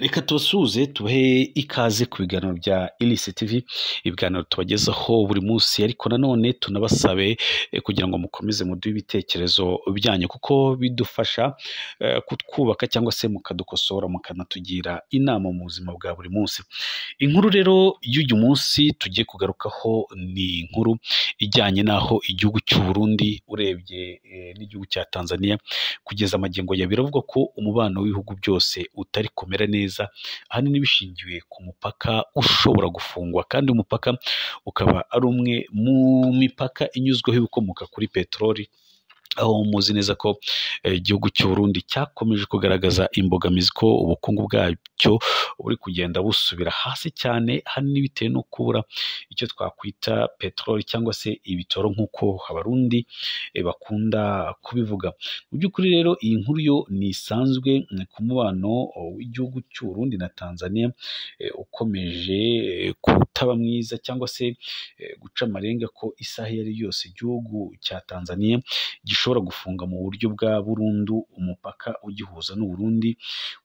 Reka tubasuhuze tubahe ikaze ku biganiro bya Iris TV, ibiganiro tubagezaho buri munsi, ariko nanone tunabasabe kugira ngo mukomeze muduhe ibitekerezo byanyu kuko bidufasha kutwubaka cyangwa se mukadukosora mukanatugira inama mu buzima bwa buri munsi. Inkuru rero y'uyu munsi tugiye kugarukaho ni inkuru ijyanye n'aho igihugu cy'u Burundi urebye n'igihugu cya Tanzania kugeza amagingo ya biravuga ko umubano w'ibihugu byose utari kumera neza, ahanini bishingiwe ku mupaka ushobora gufungwa, kandi umupaka ukaba ari umwe mu mipaka inyuzweho ibikomoka kuri peteroli, aho muzi neza ko igihugu cy'u Burundi cyakomeje kugaragaza imbogamizi ko ubukungu bwacyo buri kugenda busubira hasi cyane, ahanini bitewe no kubura icyo twakwita peteroli cyangwa se ibitoro nk'uko abarundi bakunda kubivuga. Mu by'ukuri rero iyi nkuru yo ni isanzwe ku mubano w'igihugu cy'u Burundi na Tanzania ukomeje kutaba mwiza, cyangwa se guca amarenga ko isaha iyo ari yose igihugu cya Tanzania gishobora gufunga mu buryo bwa burundu umupaka ugihuza n'u Burundi,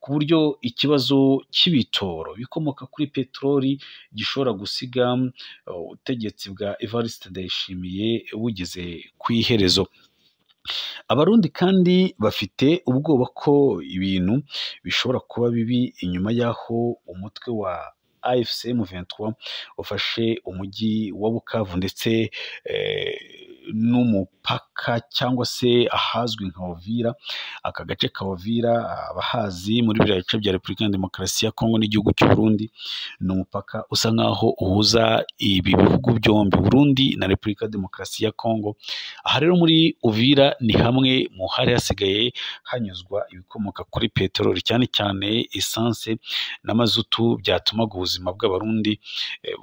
ku buryo ikibazo cy'ibitoro bikomoka kuri peteroli gishobora gusiga ubutegetsi bwa Evariste Ndayishimiye bugeze ku iherezo. Abarundi kandi bafite ubwoba ko ibintu bishobora kuba bibi inyuma y'aho umutwe wa AFC M23 ufashe umujyi wa Bukavu ndetse n'umupaka cyangwa se ahazwi nka Uvira. Aka gace ka Uvira abahazi muri biriya bice bya Repubulika ya Demokarasi ya Kongo n'igihugu cy'u Burundi, ni umupaka usa nkaho uhuza ibi bihugu byombi, Burundi na Repubulika ya Demokarasi ya Kongo. Aha rero muri Uvira ni hamwe mu hari hasigaye hanyuzwa ibikomoka kuri peteroli, cyane cyane esanse na mazutu, byatumaga ubuzima bw'abarundi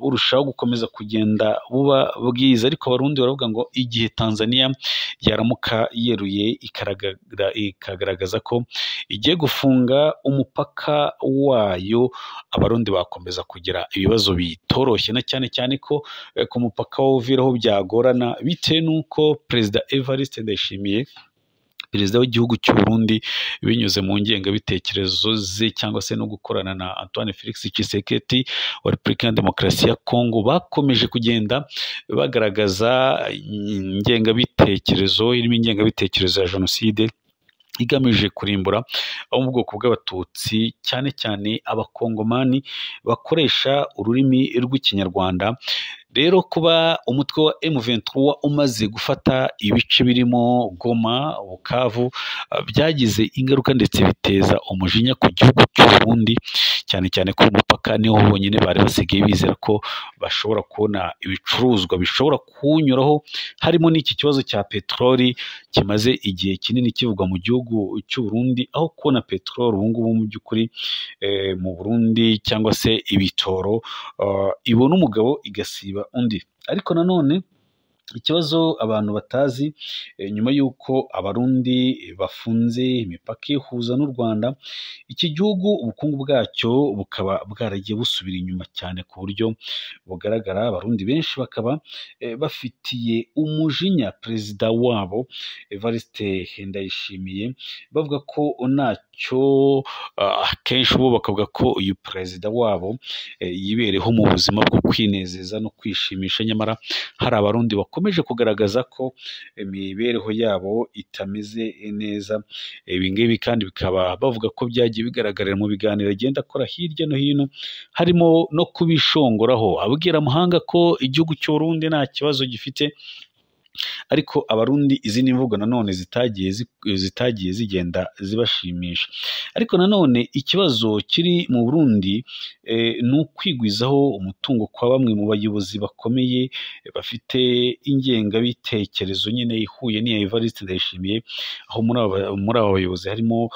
burushaho gukomeza kugenda buba bwiza. Ariko abarundi baravuga ngo igihe Tanzania yaramuka yeruye ikagaragaza ko igiye gufunga umupaka wayo, abarundi bakomeza kugira ibibazo bitoroshye, na cyane cyane ko ku mupaka wa Uvira ho byagorana, bitewe n'uko Perezida Evariste Ndayishimiye, perezida w'igihugu cy'u Burundi, binyuze mu ngengabitekerezo ze cyangwa se no gukorana na Antoine Felix Tshisekedi wa Repubulika ya Demokarasi ya Kongo, bakomeje kugenda bagaragaza ingengabitekerezo, irimo ingengabitekerezo ya jenoside igamije kurimbura abo mu bwoko bw'abatutsi, cyane cyane abakongomani bakoresha ururimi rw'ikinyarwanda. Rero kuba umutwe wa M23 umaze gufata ibice birimo Goma, Bukavu, byagize ingaruka ndetse biteza umujinya ku gihugu cy'u Burundi, cyane cyane ko umupaka niho honyine bari basigaye bizera ko bashobora kubona ibicuruzwa bishobora kuwunyuraho, harimo n'iki kibazo cya peteroli kimaze igihe kinini kivugwa mu gihugu cy'u Burundi, aho kubona peteroli ubu ngubu mu by'ukuri mu Burundi cyangwa se ibitoro ibona umugabo igasiba undi. Ariko nanone ikibazo abantu batazi, nyuma y'uko abarundi bafunze imipaka ihuza n'u Rwanda, iki gihugu ubukungu bwacyo bukaba bwaragiye busubira inyuma cyane ku buryo bugaragara. Abarundi benshi bakaba bafitiye umujinya perezida wabo Evariste Ndayishimiye, bavuga ko ntacyo, akenshi bo bakavuga ko uyu perezida wabo yibereho mu buzima bwo kwinezeza no kwishimisha, nyamara hari abarundi bakomeje kugaragaza ko imibereho yabo itameze neza. Ibi ngibi kandi bikaba bavuga ko byagiye bigaragarira mu biganiro agenda akora hirya no hino, harimo no kubishongoraho abwira amahanga ko igihugu cy'u Burundi nta kibazo gifite. Ariko abarundi izi ni imvugo nanone zitagiye zigenda zibashimisha. Ariko nanone ikibazo kiri mu Burundi ni ukwigwizaho umutungo kwa bamwe mu bayobozi bakomeye bafite ingengabitekerezo nyine ihuye n'iya Evariste Ndayishimiye, aho muri aba bayobozi harimo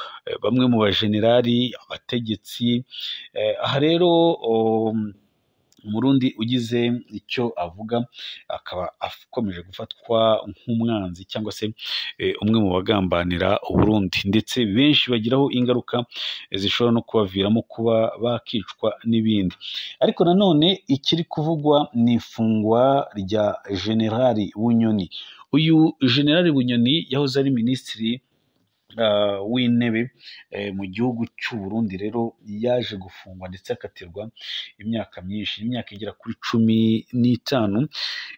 bamwe mu bajenerali, abategetsi. Aha rero Umurundi ugize icyo avuga akaba akomeje gufatwa nk'umwanzi cyangwa se umwe mu bagambanira Uburundi, ndetse benshi bagiraho ingaruka zishobora no kubaviramo kuba bakicwa n'ibindi. Ariko nanone ikiri kuvugwa ni ifungwa rya Generali Bunyoni. Uyu Generali Bunyoni yahoze ari minisitiri w'intebe mu gihugu cy'u Burundi rero yaje gufungwa ndetse akatirwa imyaka myinshi, imyaka igera kuri 15.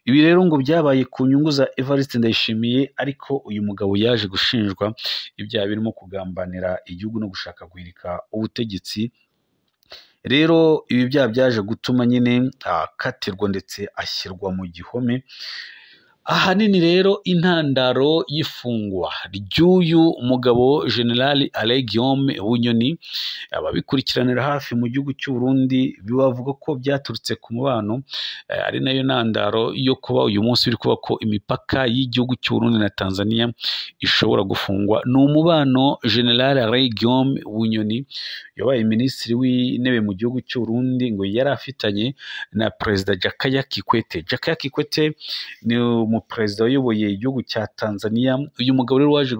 Ibi rero ngo byabaye ku nyungu za Evariste Ndayishimiye, ariko uyu mugabo yaje gushinjwa ibyaha birimo kugambanira igihugu no gushaka guhirika ubutegetsi. Rero ibi byaha byaje gutuma nyine akatirwa ndetse ashyirwa mu gihome. Ahanini rero intandaro y'ifungwa ry'uyu mugabo General Alain Guillaume Bunyoni, ababikurikiranira hafi mu gihugu cy'u Burundi bavuga ko byaturutse ku mubano, ari nayo ntandaro yo kuba uyu munsi biri kuba ko imipaka y'igihugu cy'u Burundi na Tanzania ishobora gufungwa. Ni umubano General Alain Guillaume Bunyoni yabaye minisitiri w'intebe mu gihugu cy'u Burundi ngo yari afitanye na Perezida Jakaya Kikwete. Jakaya Kikwete ni umuperezida wayoboye igihugu cya Tanzania. Uyu mugabo rero waje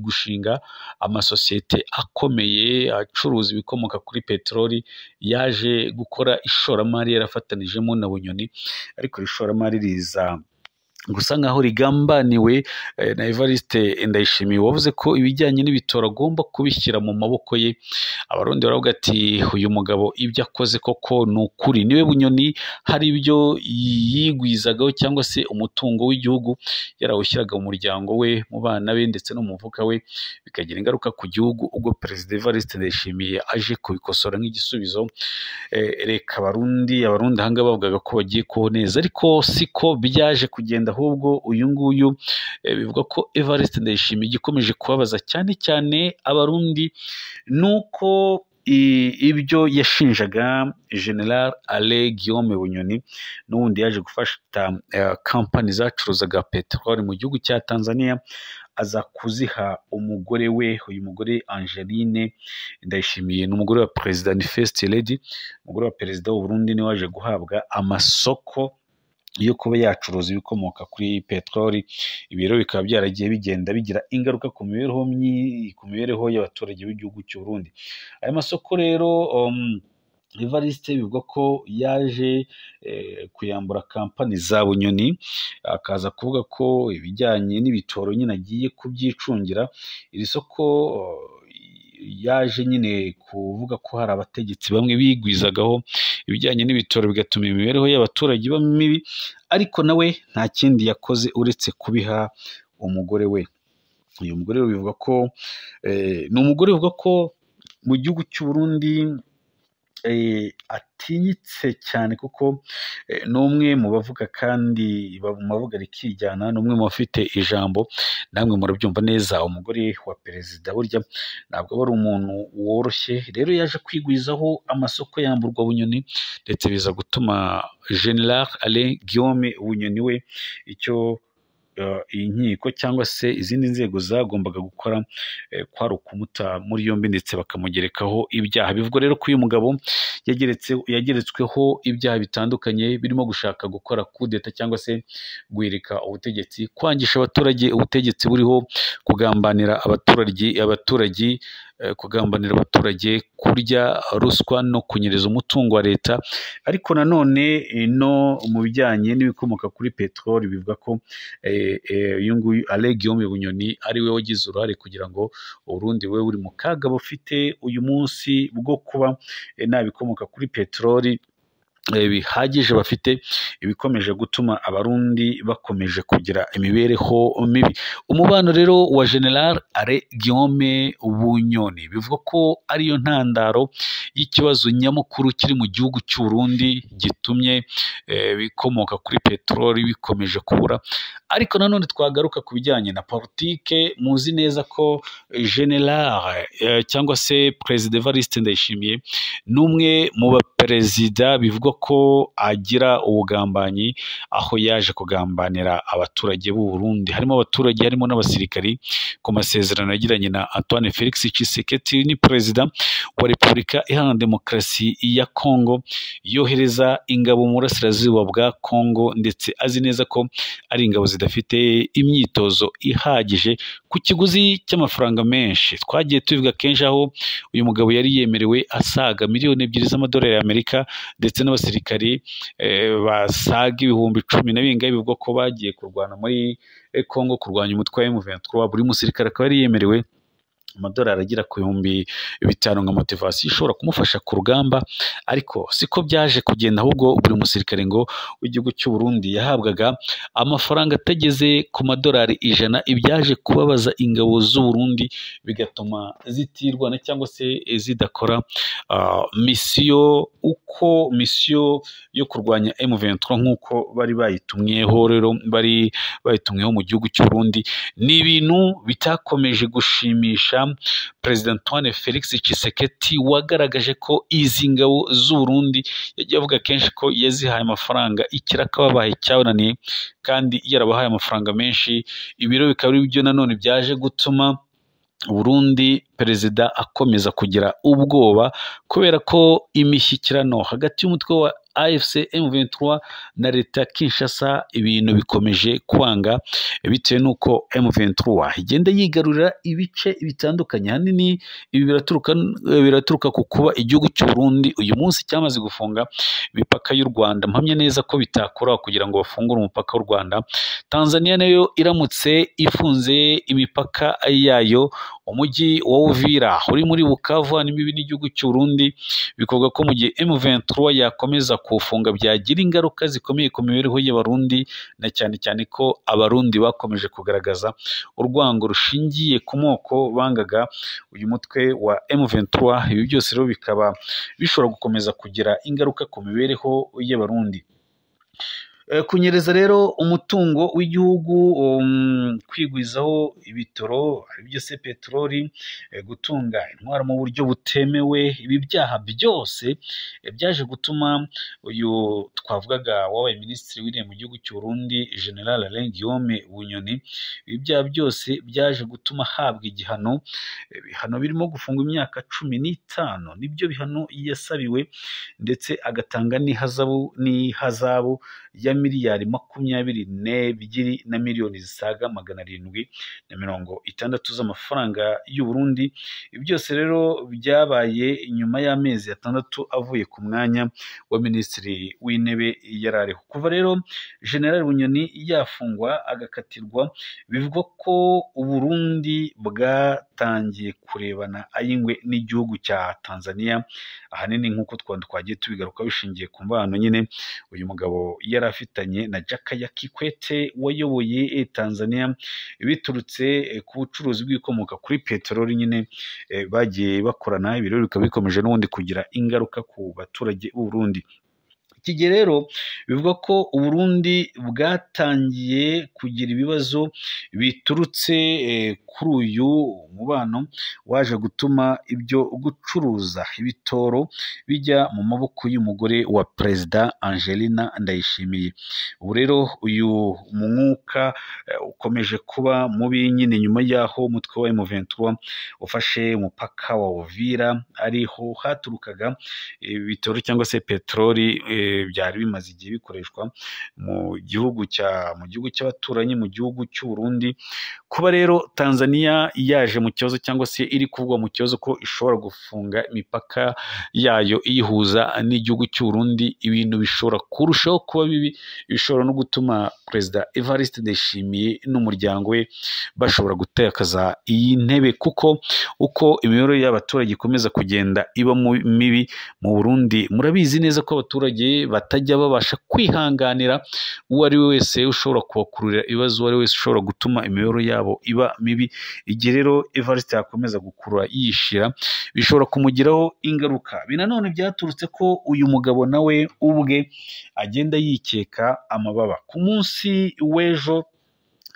gushinga amasosiyete akomeye acuruza ibikomoka kuri peteroli, yaje gukora ishoramari yarafatanijemo na Bunyoni, ariko ishoramari riza gusa nkaho rigambaniwe na Evariste Ndayishimiye, wavuze ko ibijyanye n'ibitoro agomba kubishyira mu maboko ye. Abarundi baravuga ati uyu mugabo ibyo akoze koko ni ukuri. Niwe Bunyoni hari ibyo yigwizagaho cyangwa se umutungo w'igihugu yarawushyiraga mu muryango we, mu bana be ndetse no mu mufuka we, bikagira ingaruka ku gihugu. Ubwo Perezida Evariste Ndayishimiye aje kubikosora nk'igisubizo, reka abarundi ahangaha bavugaga ko bagiye kubaho neza, ariko siko byaje kugenda. Ahubwo uyu nguyu bivuga ko Evariste Ndayishimiye igikomeje kubabaza cyane cyane abarundi nuko ibyo yashinjaga General Alain Guillaume Bunyoni n'ubundi yaje gufata kampani zacuruzaga peteroli mu gihugu cya Tanzania, aza kuziha umugore we. Uyu mugore Angeline Ndayishimiye ni umugore wa Perezida, ni First Lady, umugore wa Perezida w'u Burundi, ni waje guhabwa amasoko yo kuba yacuruza ibikomoka kuri peteroli. Ibi rero bikaba byaragiye bigenda bigira ingaruka ku mibereho y'abaturage b'igihugu cy'u Burundi. Aya masoko rero Evariste bivuga ko yaje kuyambura kampani za Bunyoni, akaza kuvuga ko ibijyanye n'ibitoro nyine agiye kubyicungira. Iri soko yaje nyine kuvuga ko hari abategetsi bamwe bigwizagaho ibijyanye n'ibitoro, bigatuma imibereho y'abaturage iba mibi, ariko nawe nta kindi yakoze uretse kubiha umugore we. Uyu mugore bivuga ko ni umugore uvuga ko mu gihugu cy'u Burundi atinyitse cyane, kuko ni umwe mu bavuga kandi bavuga rikijyana, ni umwe mu bafite ijambo. Namwe murabyumva neza, umugore wa Perezida burya ntabwo aba ari umuntu woroshye. Rero yaje kwigwizaho amasoko yamburwa Bunyoni, ndetse biza gutuma General Alain Guillaume Bunyoni we icyo inkiko cyangwa se izindi nzego zagombaga gukora kwari ukumuta muri yombi ndetse bakamugerekaho ibyaha. Bivugwa rero ko uyu mugabo yageretsweho ibyaha bitandukanye, birimo gushaka gukora kudeta cyangwa se guhirika ubutegetsi, kwangisha abaturage ubutegetsi buriho, kugambanira abaturage, kurya ruswa no kunyereza umutungo wa leta. Ariko nanone no mu bijyanye n'ibikomoka kuri peteroli, bivuga ko uyu nguyu Alain Guillaume Bunyoni ari we wagize uruhare kugira ngo Uburundi we buri mu kaga bufite uyu munsi bwo kuba nta bikomoka kuri peteroli bihagije bafite, ibikomeje gutuma abarundi bakomeje kugira imibereho mibi. Umubano rero wa General Alain Guillaume Bunyoni bivuga ko ariyo ntandaro y'ikibazo nyamukuru kiri mu gihugu cy'u Burundi, gitumye bikomoka kuri peteroli bikomeje kubura. Ariko nanone twagaruka ku bijyanye na politike, muzi neza ko General cyangwa se Perezida Evariste Ndayishimiye ni umwe mu baperezida bivugwa ko agira ubugambanyi, aho yaje kugambanira abaturage b'u Burundi, harimo abaturage, harimo n'abasirikari, ku masezerano yagiranye na Antoine Felix Tshisekedi, ni perezida wa Repubulika Iharanira Demokarasi ya Kongo, yohereza ingabo mu burasirazuba bwa Kongo, ndetse azi neza ko ari ingabo zidafite imyitozo ihagije ku kiguzi cy'amafaranga menshi. Twagiye tubivuga kenshi aho uyu mugabo yari yemerewe asaga miliyoni 2 z'amadolari y'Amerika, ndetse n'abasirikari basaga ibihumbi 10 na bingahe bivugwa ko bagiye kurwana muri Kongo kurwanya umutwe wa M23. Buri musirikare akaba yari yemerewe amadolari agera ku bihumbi 5 nka motivasiyo ishobora kumufasha ku rugamba, ariko siko byaje kugenda, ahubwo buri musirikare ngo w'igihugu cy'u Burundi yahabwaga amafaranga atageze ku madolari 100, ibyaje kubabaza ingabo z'u Burundi bigatuma zitirwana cyangwa se zidakora misiyo yo kurwanya M23 nk'uko bari bayitumweho. Rero bari bayitumweho mu gihugu cy'u Burundi, ni ibintu bitakomeje gushimisha Perezida Antoine Felix Tshisekedi, wagaragaje ko izi ngabo z'u Burundi yagiye avuga kenshi ko yazihaye amafaranga ikiraka babaye cyabonaniye, kandi yarabahaye amafaranga menshi. Ibiro bikaba ari byo nanone byaje gutuma Burundi perezida akomeza kugira ubwoba, kubera ko imishyikirano hagati y'umutwe wa AFC M23 na leta ya Kinshasa ibintu bikomeje kwanga, bitewe n'uko M23 igenda yigarurira ibice bitandukanye. Hanini ibi biraturuka ku kuba igihugu cy'u Burundi uyu munsi cyamaze gufunga imipaka y'u Rwanda. Mpamya neza ko bitakora kugira ngo bafungure umupaka w'u Rwanda. Tanzania nayo iramutse ifunze imipaka yayo, umujyi wa Uvira uri muri Bukavu n'imibi n'igihugu cy'u Burundi, bikovuga ko mu gihe M23 yakomeza kufunga byagira ingaruka zikomeye ku mibereho y'abarundi, na cyane cyane ko abarundi bakomeje kugaragaza urwango rushingiye ku moko bangaga uyu mutwe wa M23. Ibi byose rero bikaba bishobora gukomeza kugira ingaruka ku mibereho y'abarundi. Kunyereza rero umutungo w'igihugu, kwigwizaho ibitoro aribyo se peteroli, gutunga intwaro mu buryo butemewe, ibi byaha byose byaje gutuma uyu twavugaga wabaye minisitiri w'intebe mu gihugu cy'u Burundi General Alain Guillaume Bunyoni, ibi byaha byose byaje gutuma ahabwa igihano, ibihano birimo gufungwa imyaka 15, nibyo bihano yasabiwe, ndetse agatanga n'ihazabu ya miliyari 22 na miliyoni zisaga 760 z'amafaranga y'u Burundi. Ibi byose rero byabaye nyuma y'amezi 6 avuye ku mwanya wa minisitiri w'intebe yarariho. Kuva rero General Bunyoni yafungwa agakatirwa, bivugwa ko u Burundi bwatangiye kurebana ayingwe n'igihugu cya Tanzania, ahanini nk'uko twagiye tubigaruka bishingiye ku mbano nyine uyu mugabo yari afitanye na Jakaya Kikwete wayoboye Tanzania, biturutse ku bucuruzi bw'ibikomoka kuri peteroli nyine bagiye bakorana. Ibiro bikaba bikomeje n'ubundi kugira ingaruka ku baturage b'u Burundi. Iki gihe rero bivuga ko u Burundi bwatangiye kugira ibibazo biturutse kuri uyu mubano waje gutuma ibyo gucuruza ibitoro bijya mu maboko y'umugore wa Perezida Angelina Ndayishimiye. Ubu rero uyu mwuka ukomeje kuba mubi nyine nyuma y'aho umutwe wa M23 ufashe umupaka wa Uvira, ariho haturukaga ibitoro cyangwa se peteroli byari bimaze igihe bikoreshwa mu gihugu cy'abaturanyi, mu gihugu cy'u Burundi. Kuba rero Tanzania yaje mu kibazo cyangwa se iri kuvugwa mu kibazo ko ishobora gufunga imipaka yayo iyihuza n'igihugu cy'u Burundi, ibintu bishobora kurushaho kuba bibi, bishobora no gutuma Perezida Evariste Ndayishimiye n'umuryango we bashobora gutakaza iyi ntebe, kuko uko imibereho y'abaturage ikomeza kugenda iba mibi mu Burundi, murabizi neza ko abaturage batajya babasha kwihanganira uwo ari we wese ushobora kubakururira ibibazo, uwo ari we wese ushobora gutuma imibereho yabo iba mibi. Igihe rero Evariste yakomeza gukurura yishira, bishobora kumugiraho ingaruka. Nanone byaturutse ko uyu mugabo nawe ubwe agenda yikeka amababa. Ku munsi w'ejo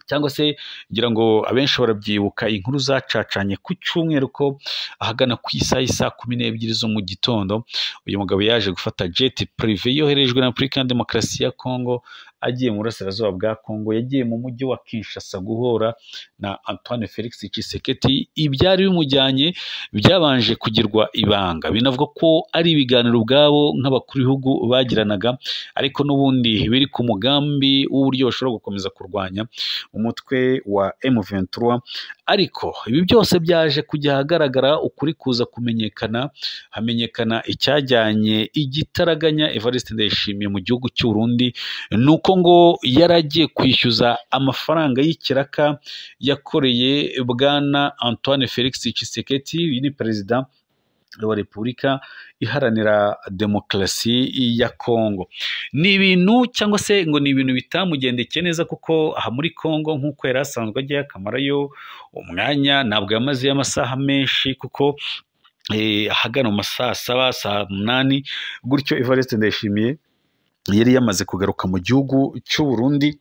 cyangwa se ngira ngo abenshi barabyibuka inkuru zacacanye ku cyumweru ko ahagana ku isaha 12 zo mu gitondo uyu mugabo yaje gufata jet privé yoherejwe na Republika ya Demokarasi ya Congo, agiye mu burasirazuba bwa Congo, yagiye mu mujyi wa Kinshasa guhora na Antoine Felix Tshisekedi. Ibyari bimujyanye byabanje kugirwa ibanga, binavuga ko ari ibiganiro ubwabo nk'abakuru b'ibihugu bagiranaga, ariko n'ubundi biri ku mugambi w'uburyo bashobora gukomeza kurwanya umutwe wa M23. Ariko ibi byose byaje kujya ahagaragara, ukuri kuza hamenyekana icyajyanye igitaraganya Evariste Ndayishimiye mu gihugu cy'u Burundi, nuko yuko ngo yaragiye kwishyuza amafaranga y'ikiraka yakoreye bwana Antoine Felix Tshisekedi, uyu ni perezida wa Repubulika Iharanira Demokarasi ya Kongo. Ni ibintu cyangwa se ngo ni ibintu bitamugendekeye neza, kuko aha muri Kongo nk'uko yari asanzwe ajya akamarayo umwanya, ntabwo yamazeyo amasaha menshi, kuko ahagana mu masaha 7 saa 8 gutyo Evariste Ndayishimiye yari yamaze kugaruka mu gihugu cy'u Burundi.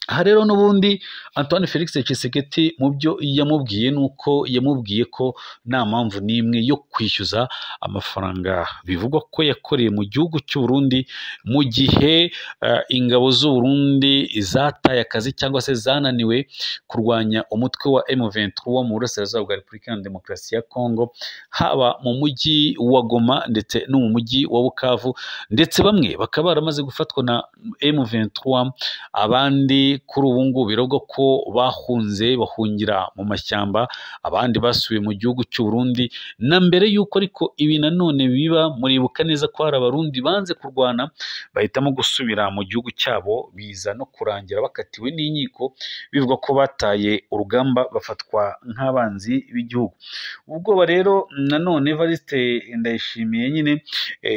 Aha rero n'ubundi Antoine Felix Tshisekedi mu byo yamubwiye nuko yamubwiye ko nta mpamvu n'imwe yo kwishyuza amafaranga bivugwa ko yakoreye mu gihugu cy'u Burundi, mu gihe ingabo z'u Burundi zataye akazi cyangwa se zananiwe kurwanya umutwe wa M23 mu burasirazuba bwa Repubulika ya Demokarasi ya Kongo, haba mu mujyi wa Goma ndetse no mu mujyi wa Bukavu, ndetse bamwe bakaba baramaze gufatwa na M23, abandi kuri ubu ngubu birogwa ko bahunze bahungira mu mashyamba, abandi basubiye mu gihugu cy'u Burundi. Na mbere y'uko ariko ibi nanone biba, muribuka neza ko hari abarundi banze kurwana bahitamo gusubira mu gihugu cyabo, biza no kurangira bakatiwe n'inkiko, bivuga ko bataye urugamba bafatwa nk'abanzi b'igihugu. Ubwoba rero nanone Evariste Ndayishimiye nyine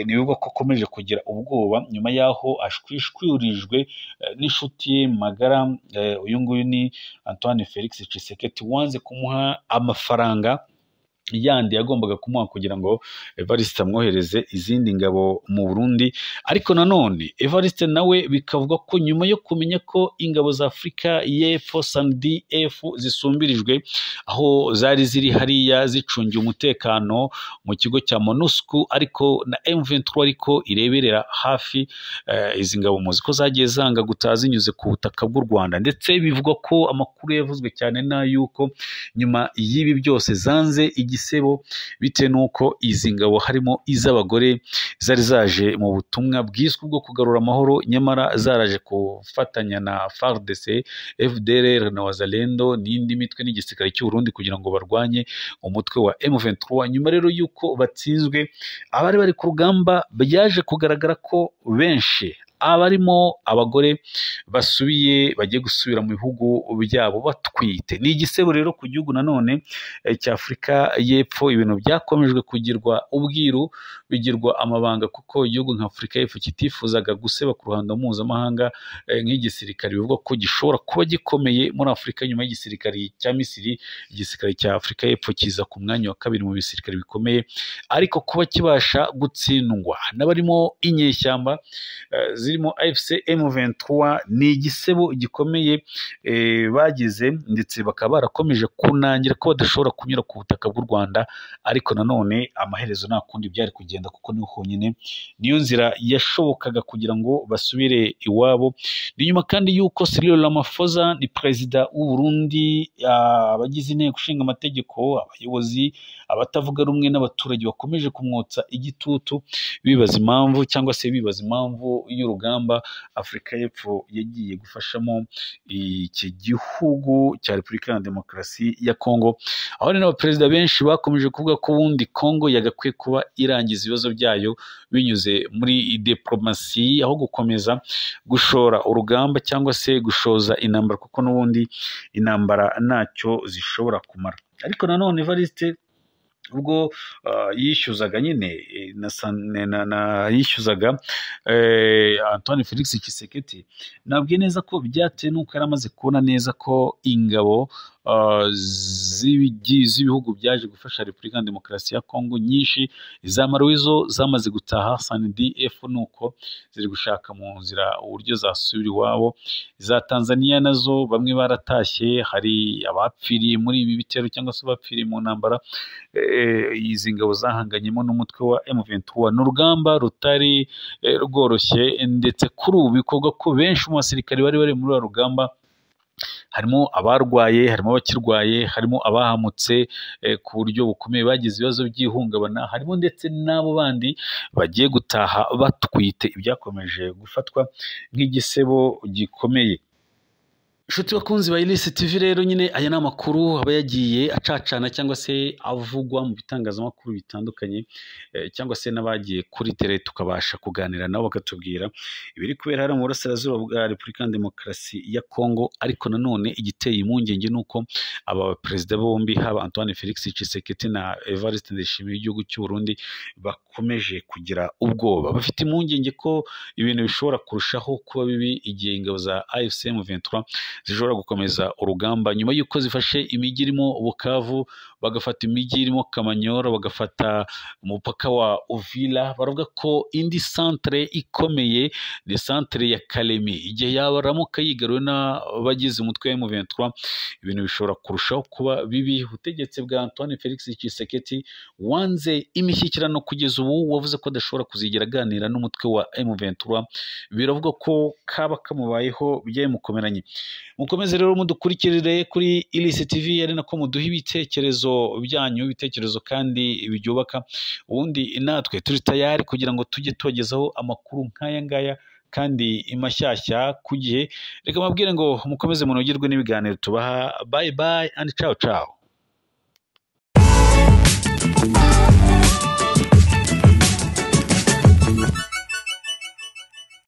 nibivuga ko akomeje kugira ubwoba nyuma y'aho ashwishwirijwe n'inshuti ye magara, uyu nguyu ni Antoine Felix Tshisekedi wanze kumuha amafaranga yandi yagombaga kumuha kugira ngo Evariste amwohereze izindi ngabo mu Burundi. Ariko nanone Evariste nawe bikavuga ko nyuma yo kumenya ko ingabo za Afurika y'Epfo SANDF zisumbirijwe, aho zari ziri hariya zicungiye umutekano mu kigo cya MONUSCO, ariko na M23 ariko ireberera hafi izi ngabo muzi ko zagiye zanga gutaha zinyuze ku butaka bw'u Rwanda, ndetse bivugwa ko amakuru yavuzwe cyane na yuko nyuma y'ibi byose zanze igisebo, bitewe n'uko izi ngabo harimo iz'abagore zari zaje mu butumwa bwiswe bwo kugarura amahoro, nyamara zaraje gufatanya na FARDC, FDLR na Wazalendo n'indi mitwe n'igisirikare cy'u Burundi kugira ngo barwanye umutwe wa M23. Nyuma rero y'uko batsinzwe, abari bari ku rugamba byaje kugaragara ko benshi abarimo abagore bagiye gusubira mu bihugu byabo batwite. Ni igisebo rero ku gihugu nanone cya Afurika y'Epfo. Ibintu byakomejwe kugirwa ubwiru, bigirwa amabanga, kuko igihugu nka Afurika y'Epfo kitifuzaga guseba ku ruhando mpuzamahanga nk'igisirikare bivugwa ko gishobora kuba gikomeye muri Afurika nyuma y'igisirikare cya Misiri. Igisirikare cya Afurika y'Epfo kiza ku mwanya wa 2 mu bisirikare bikomeye, ariko kuba kibasha gutsindwa n'abarimo inyeshyamba zirimo AFC M23 ni igisebo gikomeye bagize, ndetse bakaba barakomeje kunangira ko badashobora kunyura ku butaka bw'u Rwanda. Ariko nanone amaherezo nta kundi byari kugenda, kuko niho honyine niyo nzira yashobokaga kugira ngo basubire iwabo. Ni nyuma kandi y'uko Cyril Ramaphosa ni perezida w'u Burundi, abagize inteko ishinga amategeko, abayobozi, abatavuga rumwe n'abaturage bakomeje kumwotsa igitutu, bibaza impamvu cyangwa se bibaza impamvu y'urugamba Afurika y'Epfo yagiye gufashamo iki gihugu cya Repubulika ya Demokarasi ya Kongo. Aho ni n'abaperezida benshi bakomeje kuvuga ko ubundi Kongo yagakwiye kuba irangiza ibibazo byayo binyuze muri diplomasi, aho gukomeza gushora urugamba cyangwa se gushoza intambara, kuko n'ubundi intambara ntacyo zishobora kumara. Ariko nanone Evariste ubwo yishyuzaga nyine yishyuzaga Antoine Felix Tshisekedi, nabwiye neza ko byatewe n'uko yari amaze kubona neza ko ingabo z'ibihugu byaje gufasha Repubulika ya Demokarasi ya Kongo nyinshi za Marowizo zamaze gutaha, SANDF nuko ziri gushaka mu nzira uburyo zasubira iwabo. Za Tanzania nazo bamwe baratashye, hari abapfiriye muri ibi bitero cyangwa se bapfiriye mu ntambara izi ngabo zahanganyemo n'umutwe wa M23. Ni urugamba rutari rworoshye, ndetse kuri ubu bikorwa ko benshi mu basirikare bari muri uru rugamba harimo abarwaye, harimo abakirwaye, harimo abahamutse ku buryo bukomeye bagize ibibazo by'ihungabana, harimo ndetse n'abo bandi bagiye gutaha batwite. Ibyakomeje gufatwa nk'igisebo gikomeye. inshuti bakunzi ba Iris TV rero nyine aya ni amakuru aba yagiye acacana cyangwa se avugwa mu bitangazamakuru bitandukanye cyangwa se n'abagiye kuri tele tukabasha kuganira nabo bakatubwira ibiri kubera hano mu burasirazuba bwa Repubulika ya Demokarasi ya Kongo. Ariko nanone igiteye impungenge nuko aba perezida bombi haba Antoine Felix Tshisekedi na Evariste Ndayishimiye w'igihugu cy'u Burundi bakomeje kugira ubwoba, bafite impungenge ko ibintu bishobora kurushaho kuba bibi igihe ingabo za AFC M23 zishobora gukomeza urugamba nyuma y'uko zifashe imijyi irimo Bukavu, bagafata imijyi irimo Kamanyoro, bagafata umupaka wa Uvira. Baravuga ko indi centre ikomeye ni centre ya Kalemi, igihe yabaramuka yigaruwe n'abagize umutwe wa M23 ibintu bishobora kurushaho kuba bibi. Ubutegetsi bwa Antoine Felix Tshisekedi wanze imishyikirano kugeza ubu, wavuze ko adashobora kuzigera aganira n'umutwe wa M23, biravuga ko kaba kamubayeho byamukomeranye. Mukomeze rero mudukurikirire kuri Iris TV, ari nako muduha ibitekerezo byanyu, ibitekerezo kandi byubaka. Ubundi natwe turi tayari kugira ngo tujye tubagezaho amakuru nk'aya ngaya kandi mashyashya ku gihe. Reka mabwire ngo mukomeze munogerwe n'ibiganiro tubaha. Bye bye and ciao ciao.